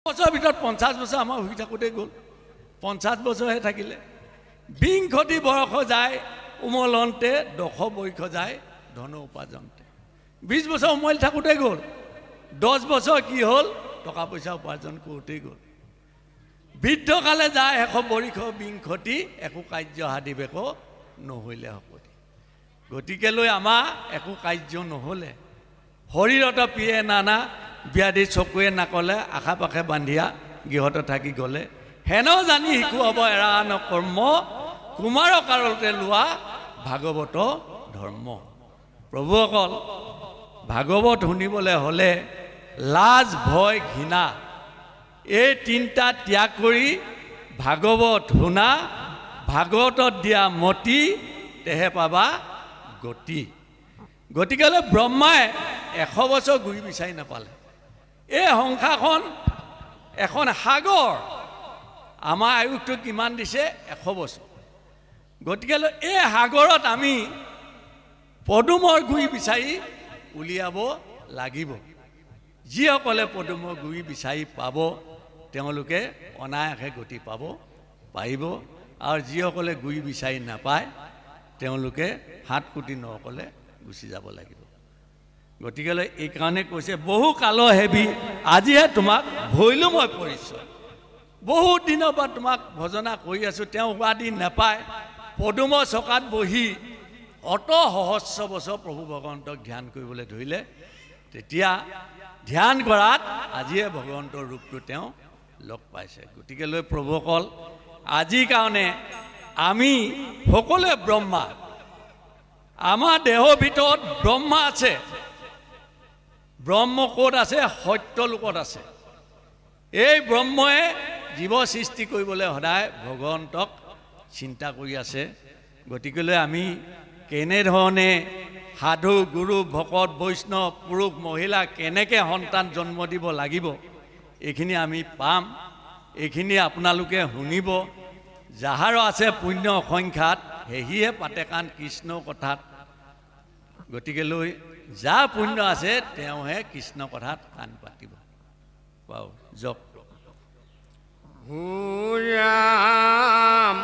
বছৰৰ ভিতৰত 50 বছৰ আমাৰ হৈ থাকোঁতে গ'ল 50 বছৰহে থাকিলে বিংখতি বৰষ যায় উমলন্তে দশ বৈখ যায় ধন উপাৰ্জনতে 20 বছৰ উমল থাকোঁতে গ'ল 10 বছৰ কি হ'ল টকা পইচা উপাৰ্জন কৰোঁতেই গ'ল বৃদ্ধকালে যায় এশ বৰিষ বিংখতি একো কাৰ্য হাদিবেক নহ'লে হপতি গতিকে লৈ আমাৰ একো কাৰ্য নহ'লে শৰীৰত পিয়ে নানা ব্যাধি চকুৱে নাকলে আশা পাশে বান্ধিয়া গৃহত থাকি গ'লে হেন জানি শিকু হ'ব এৰা নকৰ্ম কুমাৰ কাৰতে লোৱা ভাগৱত ধৰ্ম প্ৰভুসকল ভাগৱত শুনিবলৈ হ'লে লাজ ভয় ঘৃণা এই তিনিটা ত্যাগ কৰি ভাগৱত শুনা ভাগৱতত দিয়া মতি তেহে পাবা গতি গতিকেলৈ ব্ৰহ্মাই 100 বছৰ ঘূৰি বিচাৰি নাপালে এই সংসাৰখন এখন সাগৰ আমাৰ আয়ুসটো কিমান দিছে 100 বছৰ গতিকেলৈ এই সাগৰত আমি পদুমৰ গুৰি বিচাৰি উলিয়াব লাগিব যিসকলে পদুমৰ গুৰি বিচাৰি পাব তেওঁলোকে অনায়াসে গতি পাব পাৰিব আৰু যিসকলে গুৰি বিচাৰি নাপায় তেওঁলোকে হাত কুটি নকলে গুচি যাব লাগিব গতিকেলৈ এই কাৰণে কৈছে বহু কালৰ হেবি আজিহে তোমাক ভৈলো মই পৰিচয় বহুত দিনৰ পৰা তোমাক ভজনা কৰি আছোঁ তেওঁ উপাধি নাপায় পদুমৰ চকাত বহি অত সহস্ৰ বছৰ প্ৰভু ভগৱন্তক ধ্যান কৰিবলৈ ধৰিলে তেতিয়া ধ্যান কৰাত আজিয়ে ভগৱন্তৰ ৰূপটো তেওঁ লগ পাইছে গতিকে লৈ প্ৰভুসকল আজিৰ কাৰণে আমি সকলোৱে ব্ৰহ্মা আমাৰ দেহৰ ভিতৰত ব্ৰহ্মা আছে ব্ৰহ্ম ক'ত আছে সত্য লোকত আছে এই ব্ৰহ্মই জীৱ সৃষ্টি কৰিবলৈ সদায় ভগৱন্তক চিন্তা কৰি আছে গতিকেলৈ আমি কেনেধৰণে সাধু গুৰু ভকত বৈষ্ণৱ পুৰুষ মহিলা কেনেকৈ সন্তান জন্ম দিব লাগিব এইখিনি আমি পাম এইখিনি আপোনালোকে শুনিব যাহাৰ আছে পুণ্য অসংখ্যাত সেহিহে পাতে কাণ কৃষ্ণ কথাত গতিকে লৈ যাৰ পুণ্য আছে তেওঁহে কৃষ্ণ কথাত কাণ পাতিব পাওঁ জপ ৰাম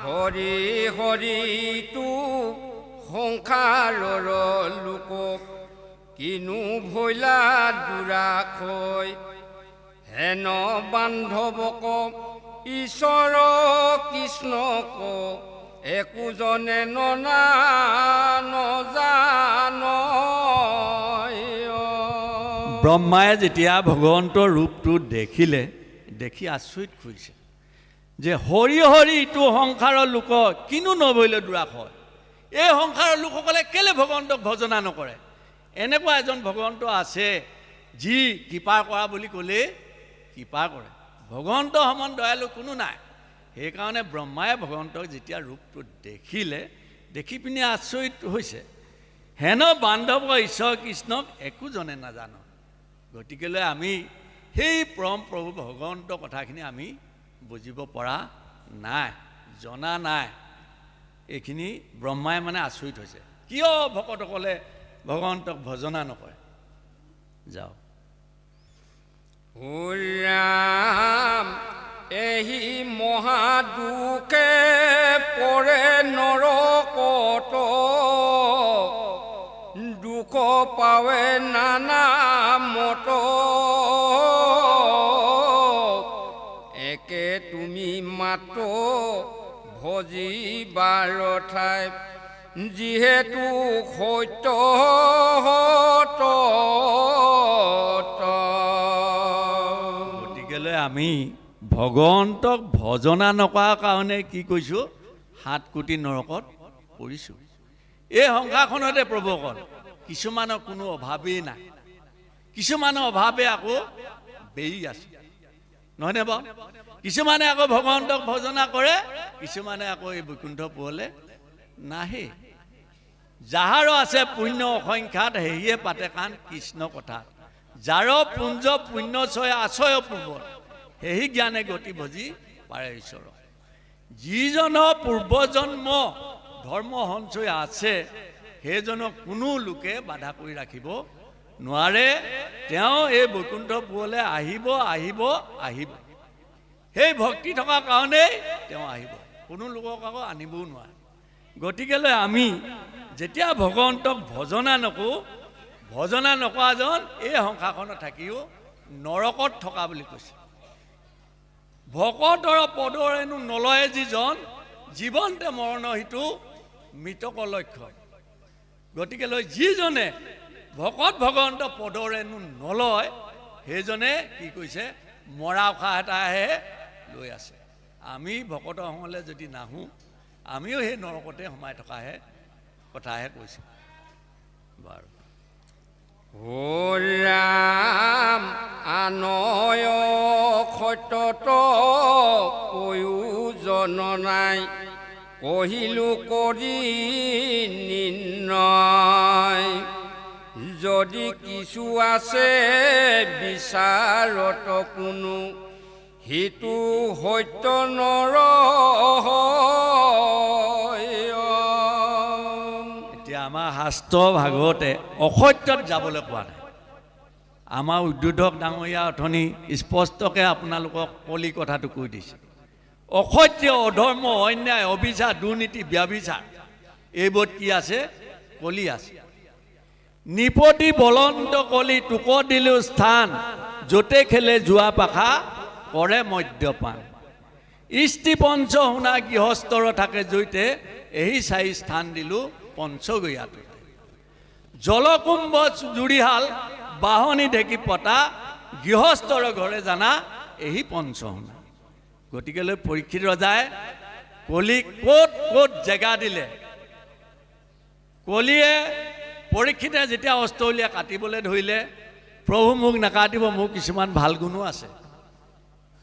হৰি হৰি তু সংসাৰৰ লোকক কিনো ভৈলা দুৰাখৈ হেন বান্ধৱক ঈশ্বৰ কৃষ্ণক একোজনে নজান ব্ৰহ্মাই যেতিয়া ভগৱন্তৰ ৰূপটো দেখিলে দেখি আচৰিত কৰিছে যে হৰি হৰি ইটো সংসাৰৰ লোক কিনো নভৈলে দুৰাখ হয় এই সংসাৰৰ লোকসকলে কেলে ভগৱন্তক ভজনা নকৰে এনেকুৱা এজন ভগৱন্ত আছে যি কৃপা কৰা বুলি ক'লে কৃপা কৰে ভগৱন্ত সমান দয়ালু কোনো নাই সেইকাৰণে ব্ৰহ্মাই ভগৱন্তক যেতিয়া ৰূপটো দেখিলে দেখি পিনি আচৰিত হৈছে হেন বান্ধৱ ঈশ্বৰ কৃষ্ণক একোজনে নাজানো গতিকেলৈ আমি সেই পৰম প্ৰভু ভগৱন্তৰ কথাখিনি আমি বুজিব পৰা নাই জনা নাই এইখিনি ব্ৰহ্মাই মানে আচৰিত হৈছে কিয় ভকতসকলে ভগৱন্তক ভজনা নকৰে যাওক ৰাম এহি মহাদুখে পৰে নৰকত দুখ পাৱে নানা মত একে তুমি মাত ভজিবাৰ ঠাই যিহেতু সত্য গতিকেলৈ আমি ভগৱন্তক ভজনা নকৰাৰ কাৰণে কি কৈছোঁ 7 কোটি নৰকত পৰিছোঁ এই সংসাৰখনতে প্ৰভুসকল কিছুমানৰ কোনো অভাৱেই নাই কিছুমানৰ অভাৱে আকৌ বেৰি আছে নহয়নে বাৰু কিছুমানে আকৌ ভগৱন্তক ভজনা কৰে কিছুমানে আকৌ এই বৈকুণ্ঠ পোহলে নাহে যাহাৰ আছে পুণ্য অসংখ্যাত সেয়ে পাতে কাণ কৃষ্ণ কথা যাৰ পুঞ্জ পুণ্য ছয় আছয় পূৰ্বত সেই জ্ঞানে গতি ভজি পাৰে ঈশ্বৰ যিজনৰ পূৰ্বজন্ম ধৰ্ম সঞ্চয় আছে সেইজনক কোনো লোকে বাধা কৰি ৰাখিব নোৱাৰে তেওঁ এই বৈকুণ্ঠপুৰলৈ আহিব আহিব আহিব সেই ভক্তি থকাৰ কাৰণেই তেওঁ আহিব কোনো লোকক আকৌ আনিবও নোৱাৰে গতিকেলৈ আমি যেতিয়া ভগৱন্তক ভজনা নকৰাজন এই সংসাৰখনত থাকিও নৰকত থকা বুলি কৈছে ভকতৰ পদৰেনো নলয়ে যিজন জীৱন্তে মৰণ হিতু মৃতক লক্ষ্য গতিকেলৈ যিজনে ভগৱন্ত পদৰেনো নলয় সেইজনে কি কৈছে মৰা উশাহ এটাহে লৈ আছে আমি ভকতৰ সংগলৈ যদি নাহোঁ আমিও সেই নৰকতে সোমাই থকাহে কথাহে কৈছে বাৰু ৰাম আনয় সত্যত প্ৰয়োজন নাই কহিলো কৰি নিৰ্ণয় যদি কিছু আছে বিচাৰত কোনো সিটো সত্য নৰ এতিয়া আমাৰ শাস্ত্ৰ ভাগৱতে অসত্যত যাবলৈ কোৱা নাই আমাৰ উদ্বোধক ডাঙৰীয়া অথনি স্পষ্টকৈ আপোনালোকক কলি কথাটো কৈ দিছে অসত্য অধৰ্ম অন্যায় অবিচাৰ দুৰ্নীতি ব্যভিচাৰ এইবোৰত কি আছে কলি আছে নিপতি বলন্ত কলি তোক দিলো স্থান য'তে খেলে যোৱা পাখা কৰে মদ্যপান ইষ্টি পঞ্চ শুনা গৃহস্থৰ থাকে জৈতে এই চাৰি স্থান দিলো পঞ্চগয়াতে জলকুম্ভ জুৰিহাল বাহনী ঢেকি পতা গৃহস্থৰ ঘৰে জানা এই পঞ্চ শুনা গতিকেলৈ পৰীক্ষিত ৰজাই কলি ক'ত ক'ত জেগা দিলে কলিয়ে পৰীক্ষিতে যেতিয়া অস্ত্ৰ উলিয়াই কাটিবলৈ ধৰিলে প্ৰভু মোক নাকাটিব মোৰ কিছুমান ভাল গুণো আছে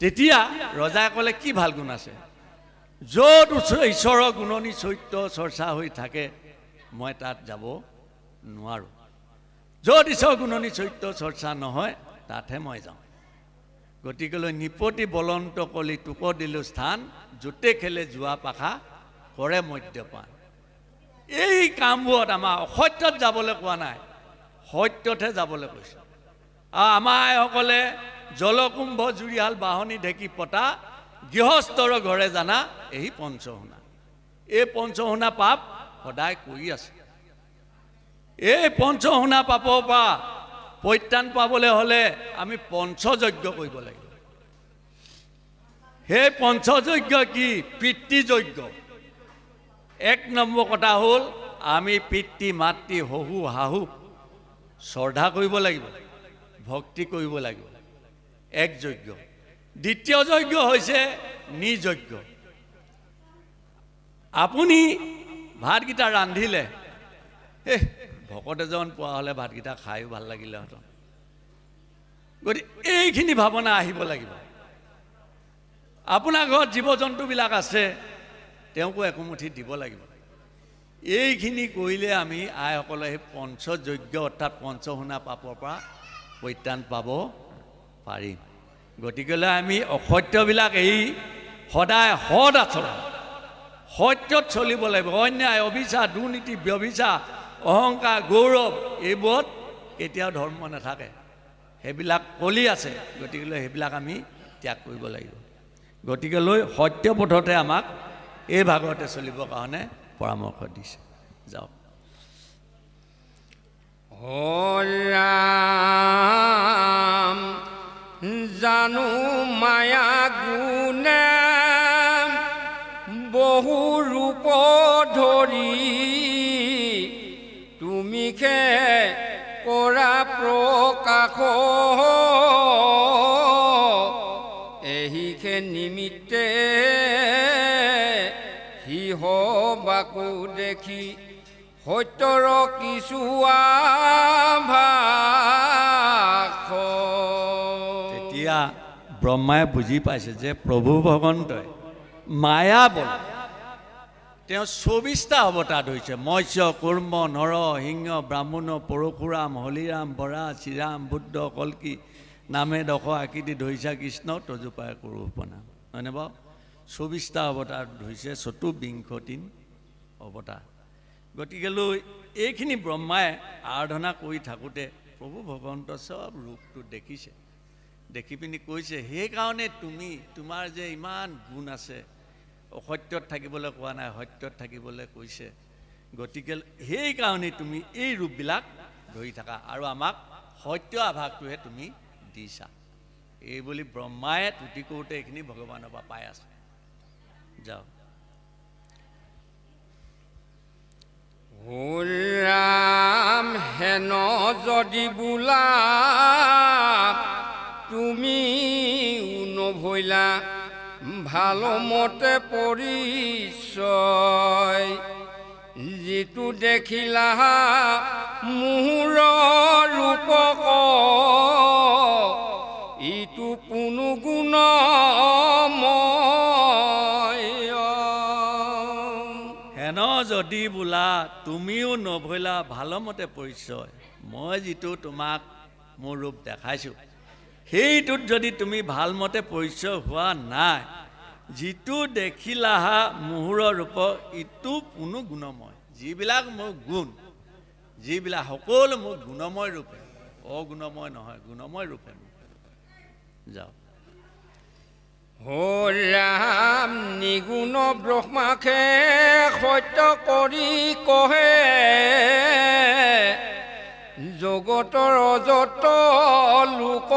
তেতিয়া ৰজাই ক'লে কি ভাল গুণ আছে য'ত ঈশ্বৰৰ গুণনী চৰিত্ৰ চৰ্চা হৈ থাকে মই তাত যাব নোৱাৰোঁ য'ত ঈশ্বৰৰ গুণনী চৰিত্ৰ চৰ্চা নহয় তাতহে মই যাওঁ গতিকেলৈ নিপতি বলন্ত কলি তোক দিলো স্থান য'তে খেলে যোৱা পাখা কৰে মদ্যপান এই কামবোৰত আমাৰ অসত্যত যাবলৈ কোৱা নাই সত্যতহে যাবলৈ কৈছে আৰু আমাৰ আইসকলে জলকুম্ভ জুৰিহাল বাহনী ঢেকি পতা গৃহস্থৰ ঘৰে জানা এই পঞ্চশুনা এই পঞ্চশুনা পাপ সদায় কৰি আছে এই পঞ্চশুনা পাপৰ পৰা পৰিত্ৰাণ পাবলৈ হ'লে আমি পঞ্চযজ্ঞ কৰিব লাগিব সেই পঞ্চযজ্ঞ কি পিতৃযজ্ঞ এক নম্বৰ কথা হ'ল আমি পিতৃ মাতৃ শহু শাহু শ্ৰদ্ধা কৰিব লাগিব ভক্তি কৰিব লাগিব এক যজ্ঞ দ্বিতীয় যজ্ঞ হৈছে নিযজ্ঞ আপুনি ভাতকেইটা ৰান্ধিলে ভকত এজন পোৱা হ'লে ভাতকেইটা খায়ো ভাল লাগিলেহেঁতেন গতিকে এইখিনি ভাৱনা আহিব লাগিব আপোনাৰ ঘৰত জীৱ জন্তুবিলাক আছে তেওঁকো একোমুঠি দিব লাগিব এইখিনি কৰিলে আমি আইসকলে সেই পঞ্চযজ্ঞ অৰ্থাৎ পঞ্চশুনা পাপৰ পৰা পৰিত্ৰাণ পাব পাৰিম গতিকেলৈ আমি অসত্যবিলাক এই সদায় সৎ আচৰণ সত্যত চলিব লাগিব অন্যায় অবিচাৰ দুৰ্নীতি ব্যভিচাৰ অহংকাৰ গৌৰৱ এইবোৰত কেতিয়াও ধৰ্ম নাথাকে সেইবিলাক কলি আছে গতিকেলৈ সেইবিলাক আমি ত্যাগ কৰিব লাগিব গতিকেলৈ সত্য পথতে আমাক এই ভাগতে চলিবৰ কাৰণে পৰামৰ্শ দিছে যাওক ৰাম জানো মায়া গুণে বহু ৰূপ ধৰি তুমি খে কৰা প্ৰকাশ এহিখে নিমিত্তে সিহ বাকু দেখি সত্যৰ কিছু আভাস তেতিয়া ব্ৰহ্মাই বুজি পাইছে যে প্ৰভু ভগৱন্তই মায়া বল তেওঁ 24টা অৱতাৰ ধৰিছে মৎস্য কুৰ্ম নৰ সিংহ ব্ৰাহ্মণ পৰশুৰাম হলিৰাম বৰা শ্ৰীৰাম বুদ্ধ কল্কি নামে দশ আকৃতি ধৰিছা কৃষ্ণ তজুপাই কৰোঁ উপনাম হয়নে বাৰু 24টা অৱতাৰ ধৰিছে চতুৰ্বিংশতিন অৱতাৰ গতিকেলৈ এইখিনি ব্ৰহ্মাই আৰাধনা কৰি থাকোঁতে প্ৰভু ভগৱন্ত চব ৰূপটো দেখিছে, দেখি পিনি কৈছে সেইকাৰণে তুমি তোমাৰ যে ইমান গুণ আছে, অসত্যত থাকিবলৈ কোৱা নাই, সত্যত থাকিবলৈ কৈছে, গতিকে সেইকাৰণে তুমি এই ৰূপবিলাক ধৰি থাকা আৰু আমাক সত্য আভাসটোহে তুমি দিছা। এই বুলি ব্ৰহ্মাই তুতি কৰোঁতে এইখিনি ভগৱানৰ পৰা পাই আছে। যাওঁ। ৰাম হেন যদি বোলা তুমি নভৈলা ভালমতে পৰিচয়, যিটো দেখিলা মোহৰ ৰূপক ইটো পুনু গুণময়। হেন যদি বোলা তুমিও নভৈলা ভালমতে পৰিচয়, মই যিটো তোমাক মোৰ ৰূপ দেখাইছোঁ সেইটোত যদি তুমি ভালমতে পৰিচয় হোৱা নাই, যিটো দেখিলাহা মোহৰৰ ৰূপ ইটো পুনু গুণময়, যিবিলাক মোৰ গুণ, যিবিলাক সকলো মোৰ গুণময় ৰূপে, অগুণময় নহয়, গুণময় ৰূপে। যাওঁ। ৰাম নিগুণ ব্ৰহ্মাকে সত্য কৰি কহে, জগতৰ অযত লোক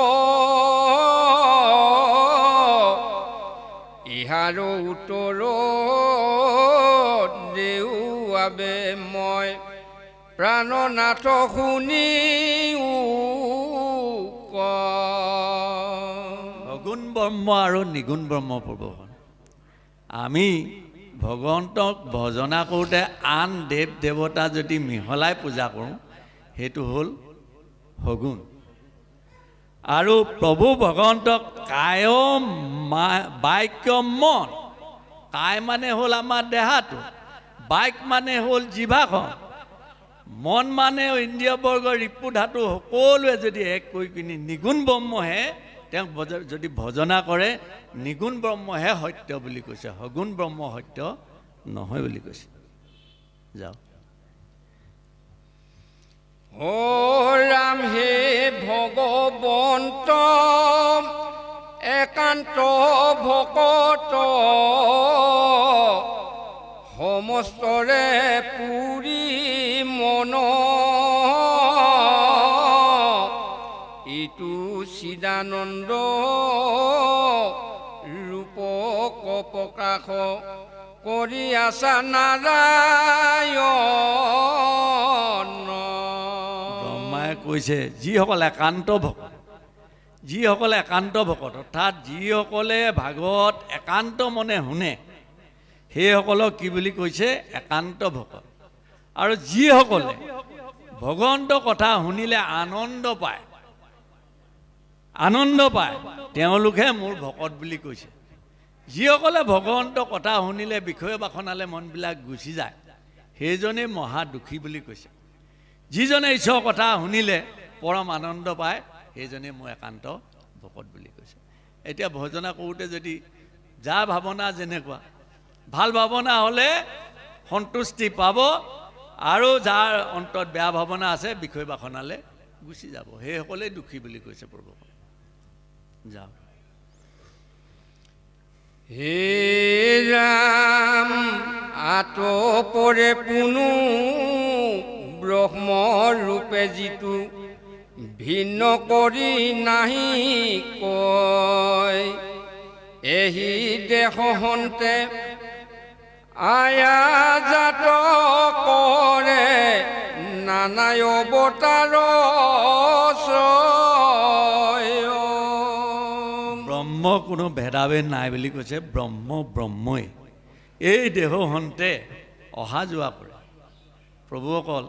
ইহাৰ উত্তৰ দেউৱাবে মই প্ৰাণনাথ শুনি সগুণ ব্ৰহ্ম আৰু নিগুণ ব্ৰহ্ম প্ৰভুখন। আমি ভগৱন্তক ভজনা কৰোঁতে আন দেৱ দেৱতা যদি মিহলাই পূজা কৰোঁ সেইটো হ'ল সগুণ। আৰু প্ৰভু ভগৱন্তক কায় বাক্য মন, কায় মানে হ'ল আমাৰ দেহাটো, বাক্য মানে হ'ল জিভাখন, মন মানে ইন্দ্ৰিয় বৰ্গ ৰিপু ধাতু সকলোৱে যদি এক কৰি কিনি নিগুণ ব্ৰহ্মহে তেওঁক যদি ভজনা কৰে, নিগুণ ব্ৰহ্মহে সত্য বুলি কৈছে, সগুণ ব্ৰহ্ম সত্য নহয় বুলি কৈছে। যাওঁ। ৰাম হে ভগৱন্ত একান্ত ভকত সমস্তৰে পুৰি মন, ইটো চিদানন্দ ৰূপক প্ৰকাশ কৰি আছা নাৰায়ণ। ব্ৰহ্মাই কৈছে যিসকল একান্ত ভকত, যিসকলে একান্ত ভকত অৰ্থাৎ যিসকলে ভাগৱত একান্ত মনে শুনে সেইসকলক কি বুলি কৈছে? একান্ত ভকত। আৰু যিসকলে ভগৱন্ত কথা শুনিলে আনন্দ পায়, আনন্দ পায়, তেওঁলোকহে মোৰ ভকত বুলি কৈছে। যিসকলে ভগৱন্ত কথা শুনিলে বিষয় বাসনালে মনবিলাক গুচি যায় সেইজনেই মহা দুখী বুলি কৈছে। যিজনে ঈশ্বৰৰ কথা শুনিলে পৰম আনন্দ পায় সেইজনে মোৰ একান্ত ভকত বুলি কৈছে। এতিয়া ভজনা কৰোঁতে যদি যাৰ ভাৱনা যেনেকুৱা, ভাল ভাৱনা হ'লে সন্তুষ্টি পাব, আৰু যাৰ অন্তত বেয়া ভাৱনা আছে বিষয় বাসনালে গুচি যাব, সেইসকলেই দুখী বুলি কৈছে প্ৰভু। যাওঁ। হে ৰাম আতপৰে পুনু ব্ৰহ্ম ৰূপে যিটো ভিন্ন কৰি নাহি কয়, এহি দেহন্তে আয়া জাত কৰে নানায় অৱতাৰ ব্ৰহ্ম কোনো ভেদাভেদ নাই বুলি কৈছে। ব্ৰহ্ম ব্ৰহ্মই এই দেহন্তে অহা যোৱা কৰে। প্ৰভুসকল,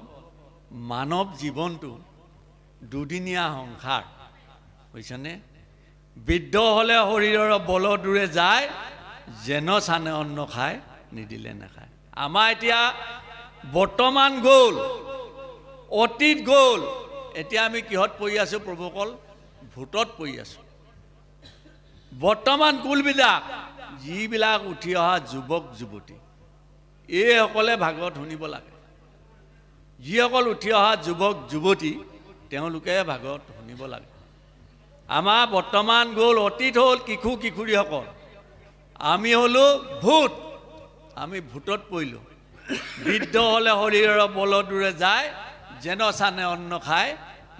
মানৱ জীৱনটো দুদিনীয়া সংসাৰ বুজিছেনে? বৃদ্ধ হ'লে শৰীৰৰ বল দূৰে যায়, যেন চানে অন্ন খায় নিদিলে নাখায়। আমাৰ এতিয়া বৰ্তমান গ'ল, অতীত গ'ল, এতিয়া আমি কিহত পৰি আছোঁ প্ৰভুসকল? ভূতত পৰি আছোঁ। বৰ্তমান কুলবিলাক যিবিলাক উঠি অহা যুৱক যুৱতী, এইসকলে ভাগৱত শুনিব লাগে। যিসকল উঠি অহা যুৱক যুৱতী তেওঁলোকে ভাগত শুনিব লাগে। আমাৰ বৰ্তমান গ'ল, অতীত হ'ল কিশোৰীসকল, আমি হ'লোঁ ভূত, আমি ভূতত পৰিলোঁ। বৃদ্ধ হ'লে শৰীৰৰ বলদূৰে যায়, যেন চানে অন্ন খায়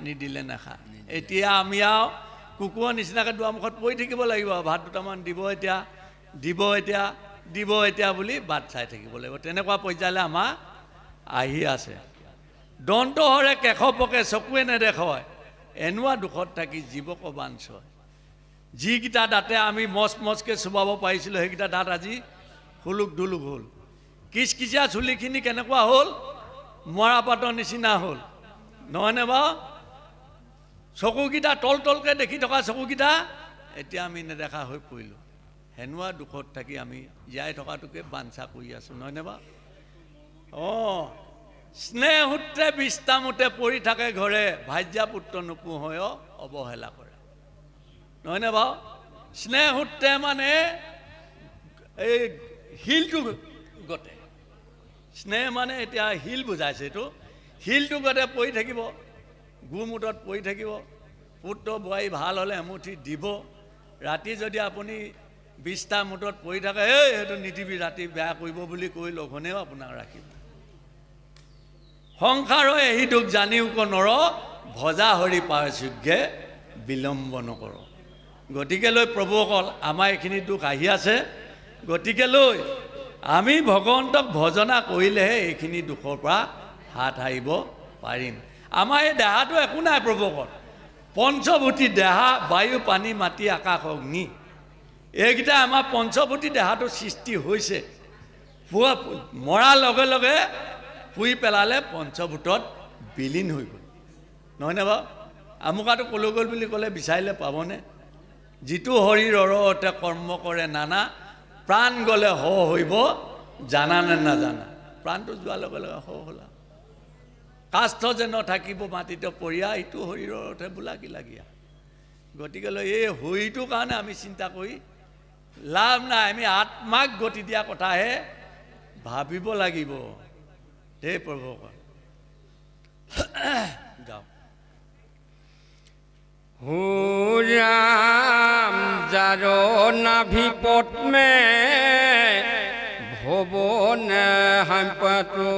নিদিলে নাখায়। এতিয়া আমি আৰু কুকুৰৰ নিচিনাকৈ দুৱাৰমুখত পৰি থাকিব লাগিব, ভাত দুটামান দিব এতিয়া, দিব এতিয়া, দিব এতিয়া বুলি বাট চাই থাকিব লাগিব। তেনেকুৱা পৰ্যায়লৈ আমাৰ আহি আছে। দন্তহৰে কেশ পকে চকুৱে নেদেখয়, এনেকুৱা দুখত থাকি জীৱক বাঞ্চয়। যিকেইটা দাঁতে আমি মচকৈ চুবাব পাৰিছিলোঁ, সেইকেইটা দাঁত আজি হুলুক দুলুক হ'ল। কিচকিচীয়া চুলিখিনি কেনেকুৱা হ'ল? মৰাপাতৰ নিচিনা হ'ল, নহয়নে বাৰু? চকুকেইটা তলকৈ দেখি থকা চকুকেইটা এতিয়া আমি নেদেখা হৈ পৰিলোঁ। সেনেকুৱা দুখত থাকি আমি জীয়াই থকাটোকে বাঞ্ছা কৰি আছোঁ, নহয়নে বাৰু? অঁ, স্নেহসূত্ৰে বিস্তামূতে পৰি থাকে ঘৰে, ভাজ্যা পুত্ৰ নোপোহয় অৱহেলা কৰে, নহয়নে বাৰু? স্নেহসূত্ৰে মানে এই শিলটো গতে, স্নেহ মানে এতিয়া শিল বুজাইছে, এইটো শিলটো গতে পৰি থাকিব, গোমুটত পৰি থাকিব। পুত্ৰ বোৱাৰী ভাল হ'লে এমুঠি দিব, ৰাতি যদি আপুনি 20টা মুঠত পৰি থাকে, এই সেইটো নিদিবি, ৰাতি বেয়া কৰিব বুলি কৈ লঘোণেও আপোনাক ৰাখিব। সংসাৰৰ এই দুখ জানিও নৰ, ভজা হৰি পাৰ যোগ্যে বিলম্ব নকৰ। গতিকেলৈ প্ৰভুসকল, আমাৰ এইখিনি দুখ আহি আছে, গতিকেলৈ আমি ভগৱন্তক ভজনা কৰিলেহে এইখিনি দুখৰ পৰা হাত সাৰিব পাৰিম। আমাৰ এই দেহাটো একো নাই প্ৰভুসকল, পঞ্চভূতি দেহা, বায়ু, পানী, মাটি, আকাশ, অগ্নি, এইকেইটা আমাৰ পঞ্চভূতি দেহাটো সৃষ্টি হৈছে। মৰাৰ লগে লগে পুৰি পেলালে পঞ্চভূতত বিলীন হৈ গ'ল, নহয়নে বাৰু? আমুকাটো ক'লৈ গ'ল বুলি ক'লে বিচাৰিলে পাবনে? যিটো শৰীৰৰ অতে কৰ্ম কৰে নানা, প্ৰাণ গ'লে হ হৈব জানা নে নাজানা? প্ৰাণটো যোৱাৰ লগে লগে হ হ'লা। কাষ্ঠ যে নথাকিব মাটিতে পৰিয়া, ইটো শৰীৰৰ অৰ্থে বোলা কি লাগীয়া। গতিকেলৈ এই শৰীৰটোৰ কাৰণে আমি চিন্তা কৰি লাভ নাই, আমি আত্মাক গতি দিয়া কথাহে ভাবিব লাগিব। দেই প্ৰভুসকল, যাওক। হুৰাম যাৰ নাভি পদ্মে ভৱনে সম্পাতো,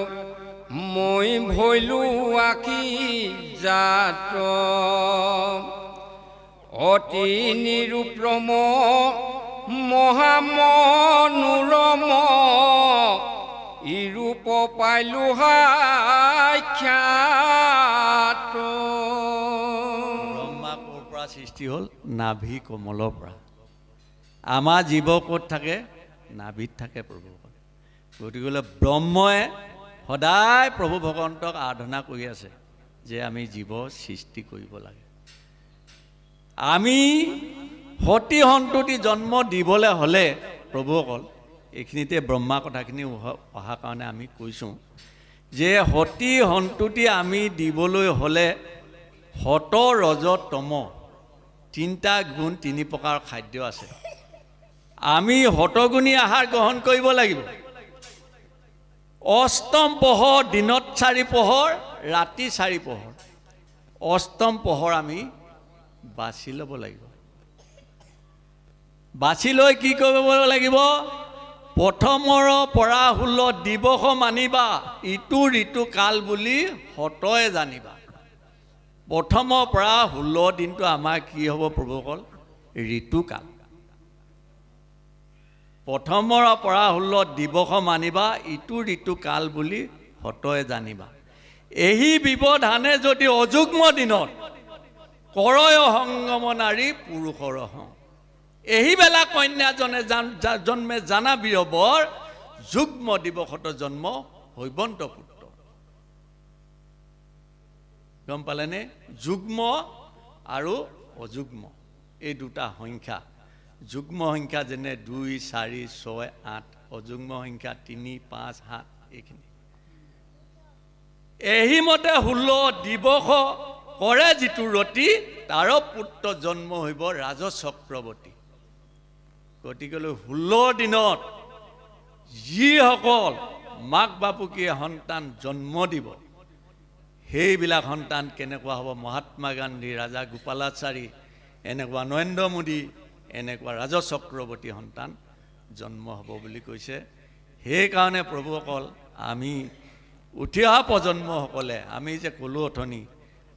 মই ভৈলো আকি জাত, অতি নিৰুপম মহামনোৰম, ইৰূপ পাইলো সাক্ষাৎ। ব্ৰহ্মা ক'ৰ পৰা সৃষ্টি হ'ল? নাভি কমলৰ পৰা। আমাৰ জীৱ ক'ত থাকে? নাভিত থাকে প্ৰভুসকল। গতিকে ব্ৰহ্মই সদায় প্ৰভু ভগৱন্তক আৰাধনা কৰি আছে যে আমি জীৱ সৃষ্টি কৰিব লাগে। আমি সতী সন্ততি জন্ম দিবলৈ হ'লে প্ৰভুসকল, এইখিনিতে ব্ৰহ্মা কথাখিনি অহাৰ কাৰণে আমি কৈছোঁ যে সতী সন্ততি আমি দিবলৈ হ'লে সত, ৰজ, তম, 3টা গুণ, 3 প্ৰকাৰৰ খাদ্য আছে। আমি সতগুণী আহাৰ গ্ৰহণ কৰিব লাগিব। অষ্টম পোহৰ, দিনত 4 পোহৰ, ৰাতি 4 পোহৰ। অষ্টম পোহৰ আমি বাছি ল'ব লাগিব। বাছি লৈ কি কৰিব লাগিব? প্ৰথমৰ পৰা 16 দিৱস মানিবা, ইটো ঋতু কাল বুলি সতয়ে জানিবা। প্ৰথমৰ পৰা 16 দিনটো আমাৰ কি হ'ব প্ৰভুসকল? ঋতুকাল। প্ৰথমৰ পৰা 16 দিৱস মানিবা, ইটো ঋতু কাল বুলি সতয়ে জানিবা। এই ব্যৱধানে যদি অযুগ্ম দিনত কৰয় সংগম নাৰী পুৰুষৰ সং, এই বেলা কন্যাজনে জন্মে জানা বীৰবৰ, যুগ্ম দিৱসত জন্ম হৈবন্ত পুত্ৰ। গম পালেনে? যুগ্ম আৰু অযুগ্ম এই দুটা সংখ্যা। যুগ্ম সংখ্যা যেনে 2, 4, 6, 8, অযুগ্ম সংখ্যা 3, 5, 7 এইখিনি। এই মতে 16 দিৱস কৰে যিটো ৰতি, তাৰ পুত্ৰ জন্ম হৈব ৰাজ চক্ৰৱৰ্তী। গতিকেলৈ 16 দিনত যিসকল মাক বাপুকীয়ে সন্তান জন্ম দিব, সেইবিলাক সন্তান কেনেকুৱা হ'ব? মহাত্মা গান্ধী, ৰাজা গোপালাচাৰী, এনেকুৱা নৰেন্দ্ৰ মোদী, এনেকুৱা ৰাজ চক্ৰৱৰ্তী সন্তান জন্ম হ'ব বুলি কৈছে। সেইকাৰণে প্ৰভুসকল, আমি উঠি অহা প্ৰজন্মসকলে, আমি যে ক'লোঁ অথনি,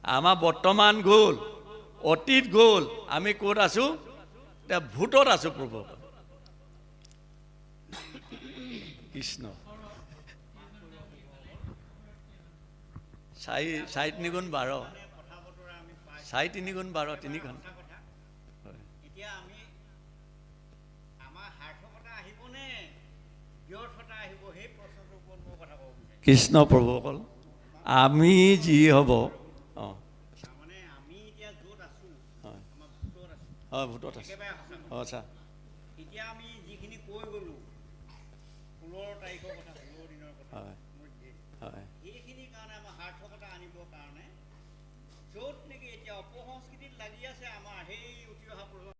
আমাৰ বৰ্তমান গ'ল, অতীত গ'ল, আমি ক'ত আছোঁ? এতিয়া ভূতত আছোঁ প্ৰভুসকল। কৃষ্ণ। 4 3 গুণ 12, 4 3 গুণ 12, 3 ঘণ্টা। এতিয়া আমি আমাৰ সাৰ্থকতা আহিবনে ব্যৰ্থতা আহিব, সেই প্ৰশ্নটোৰ ওপৰত মই কথা ক'ব বিচাৰিছোঁ। কৃষ্ণ প্ৰভুসকল, আমি যি হ'ব, তাৰমানে আমি এতিয়া য'ত আছোঁ, হয় আমাৰ ভূতত আছোঁ, হয়, ভূতত আছে। একেবাৰে সঁচা কথা। আচ্ছা, এতিয়া আমি যিখিনি কৈ গ'লোঁ 16 তাৰিখৰ কথা, 16 দিনৰ কথা, হয় মোৰ যিহেতু হয় সেইখিনিৰ কাৰণে আমাৰ সাৰ্থকতা আনিবৰ কাৰণে য'ত নেকি এতিয়া অপসংস্কৃতিত লাগি আছে আমাৰ সেই উঠি অহা প্ৰজন্ম